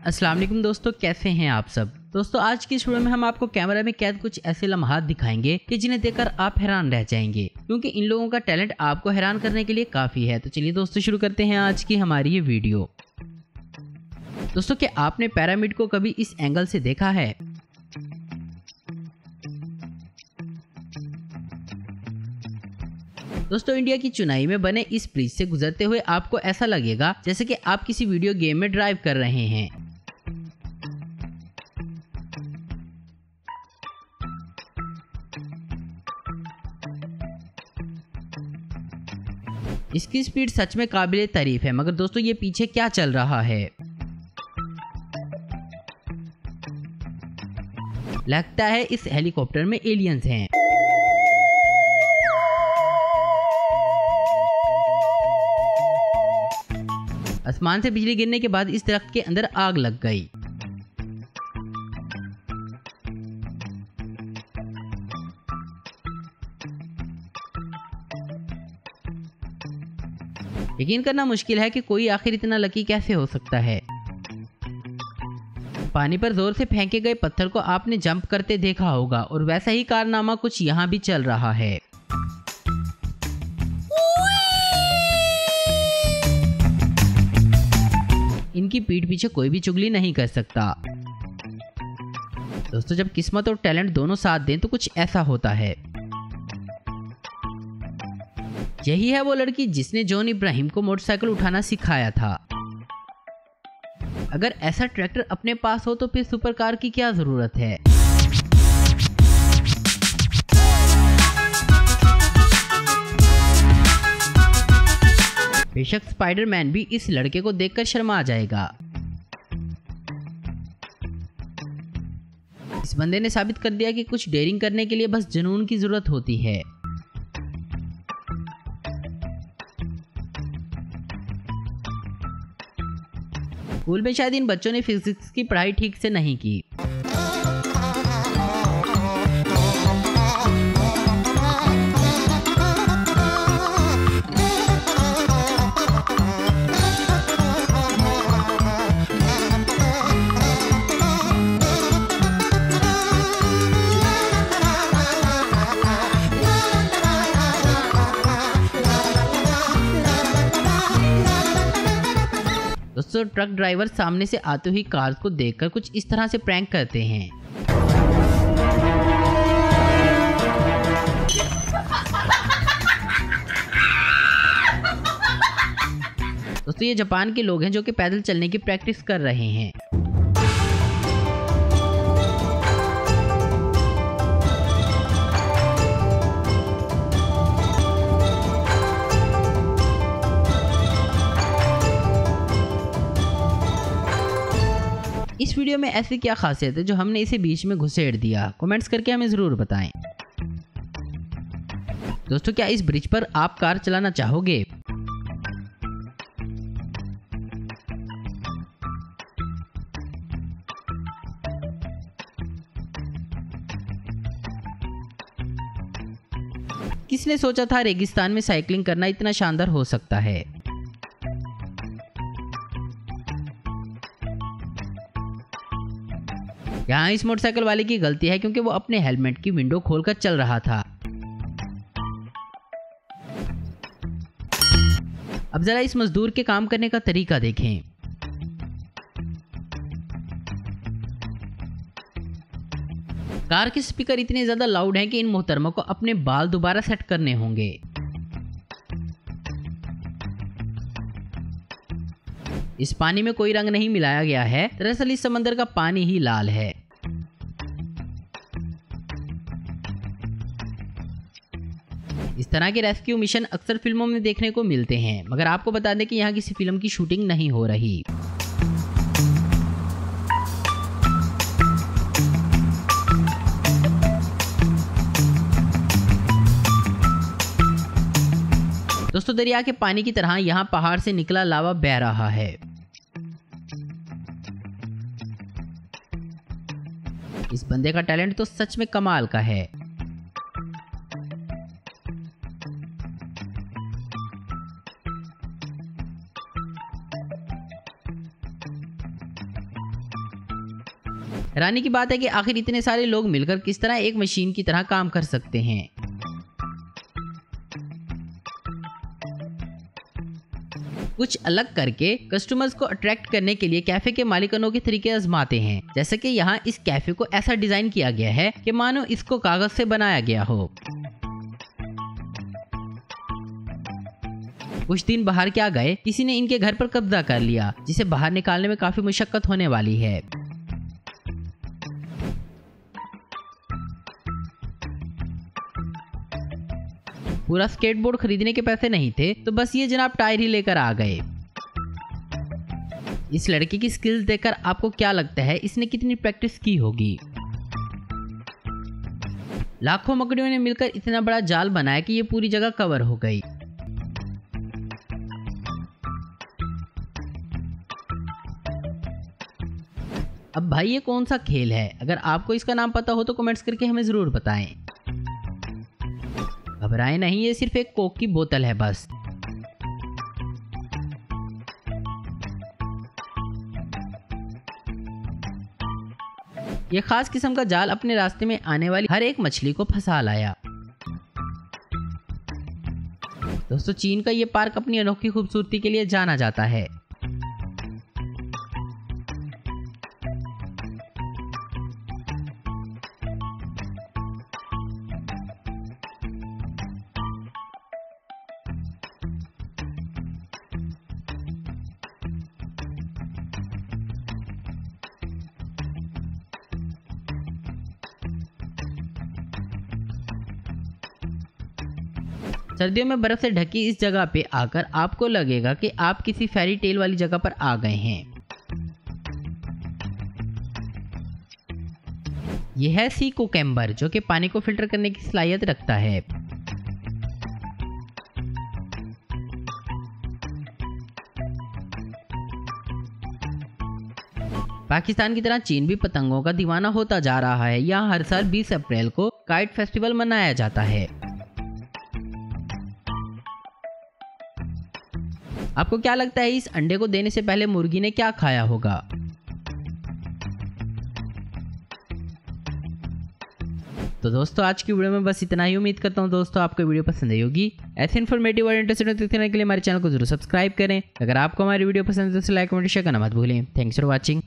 अस्सलाम वालेकुम दोस्तों, कैसे हैं आप सब। दोस्तों आज की इस वीडियो में हम आपको कैमरा में कैद कुछ ऐसे लम्हात दिखाएंगे कि जिन्हें देखकर आप हैरान रह जाएंगे, क्योंकि इन लोगों का टैलेंट आपको हैरान करने के लिए काफी है। तो चलिए दोस्तों शुरू करते हैं आज की हमारी ये वीडियो। दोस्तों क्या आपने पिरामिड को कभी इस एंगल से देखा है? दोस्तों इंडिया की चेन्नई में बने इस ब्रिज से गुजरते हुए आपको ऐसा लगेगा जैसे कि आप किसी वीडियो गेम में ड्राइव कर रहे हैं। इसकी स्पीड सच में काबिले तारीफ है, मगर दोस्तों ये पीछे क्या चल रहा है? लगता है इस हेलीकॉप्टर में एलियंस हैं। आसमान से बिजली गिरने के बाद इस दरख्त के अंदर आग लग गई। यकीन करना मुश्किल है कि कोई आखिर इतना लकी कैसे हो सकता है। पानी पर जोर से फेंके गए पत्थर को आपने जंप करते देखा होगा, और वैसा ही कारनामा कुछ यहाँ भी चल रहा है। इनकी पीठ पीछे कोई भी चुगली नहीं कर सकता। दोस्तों जब किस्मत और टैलेंट दोनों साथ दें तो कुछ ऐसा होता है। यही है वो लड़की जिसने जॉन इब्राहिम को मोटरसाइकिल उठाना सिखाया था। अगर ऐसा ट्रैक्टर अपने पास हो तो फिर सुपर कार की क्या जरूरत है। बेशक स्पाइडरमैन भी इस लड़के को देखकर शर्मा जाएगा। इस बंदे ने साबित कर दिया कि कुछ डेयरिंग करने के लिए बस जुनून की जरूरत होती है। स्कूल में शायद इन बच्चों ने फिजिक्स की पढ़ाई ठीक से नहीं की। दोस्तों ट्रक ड्राइवर सामने से आती हुई कार को देखकर कुछ इस तरह से प्रैंक करते हैं। दोस्तों ये जापान के लोग हैं जो कि पैदल चलने की प्रैक्टिस कर रहे हैं। इस वीडियो में ऐसी क्या खासियत है जो हमने इसे बीच में घुसेड़ दिया? कमेंट्स करके हमें जरूर बताएं। दोस्तों क्या इस ब्रिज पर आप कार चलाना चाहोगे? किसने सोचा था रेगिस्तान में साइकिलिंग करना इतना शानदार हो सकता है। यहाँ इस मोटरसाइकिल वाले की गलती है क्योंकि वो अपने हेलमेट की विंडो खोलकर चल रहा था। अब जरा इस मजदूर के काम करने का तरीका देखें। कार के स्पीकर इतने ज्यादा लाउड हैं कि इन मोहतरमा को अपने बाल दोबारा सेट करने होंगे। इस पानी में कोई रंग नहीं मिलाया गया है, दरअसल इस समंदर का पानी ही लाल है। इस तरह के रेस्क्यू मिशन अक्सर फिल्मों में देखने को मिलते हैं, मगर आपको बता दें कि यहाँ किसी फिल्म की शूटिंग नहीं हो रही। दोस्तों दरिया के पानी की तरह यहाँ पहाड़ से निकला लावा बह रहा है। इस बंदे का टैलेंट तो सच में कमाल का है। हैरानी की बात है कि आखिर इतने सारे लोग मिलकर किस तरह एक मशीन की तरह काम कर सकते हैं। कुछ अलग करके कस्टमर्स को अट्रैक्ट करने के लिए कैफे के मालिक अनोखे तरीके आजमाते हैं। जैसे कि यहाँ इस कैफे को ऐसा डिजाइन किया गया है कि मानो इसको कागज से बनाया गया हो। कुछ दिन बाहर क्या गए, किसी ने इनके घर पर कब्जा कर लिया, जिसे बाहर निकालने में काफी मुशक्कत होने वाली है। पूरा स्केटबोर्ड खरीदने के पैसे नहीं थे तो बस ये जनाब टायर ही लेकर आ गए। इस लड़के की स्किल्स देखकर आपको क्या लगता है इसने कितनी प्रैक्टिस की होगी। लाखों मकड़ियों ने मिलकर इतना बड़ा जाल बनाया कि ये पूरी जगह कवर हो गई। अब भाई ये कौन सा खेल है? अगर आपको इसका नाम पता हो तो कमेंट्स करके हमें जरूर बताएं। घबराएं नहीं, ये सिर्फ एक कोक की बोतल है बस। ये खास किस्म का जाल अपने रास्ते में आने वाली हर एक मछली को फंसा लाया। दोस्तों चीन का ये पार्क अपनी अनोखी खूबसूरती के लिए जाना जाता है। सर्दियों में बर्फ से ढकी इस जगह पे आकर आपको लगेगा कि आप किसी फेरी टेल वाली जगह पर आ गए हैं। यह है सी कुकम्बर, जो कि पानी को फिल्टर करने की सलाहियत रखता है। पाकिस्तान की तरह चीन भी पतंगों का दीवाना होता जा रहा है। यहाँ हर साल 20 अप्रैल को काइट फेस्टिवल मनाया जाता है। आपको क्या लगता है इस अंडे को देने से पहले मुर्गी ने क्या खाया होगा? तो दोस्तों आज की वीडियो में बस इतना ही। उम्मीद करता हूँ दोस्तों आपको वीडियो पसंद आई होगी। ऐसे इन्फॉर्मेटिव और इंटरेस्टिंग देखने के लिए हमारे चैनल को जरूर सब्सक्राइब करें। अगर आपको हमारी वीडियो पसंद है तो लाइक कमेंट शेयर करना मत भूलें। Thanks for watching.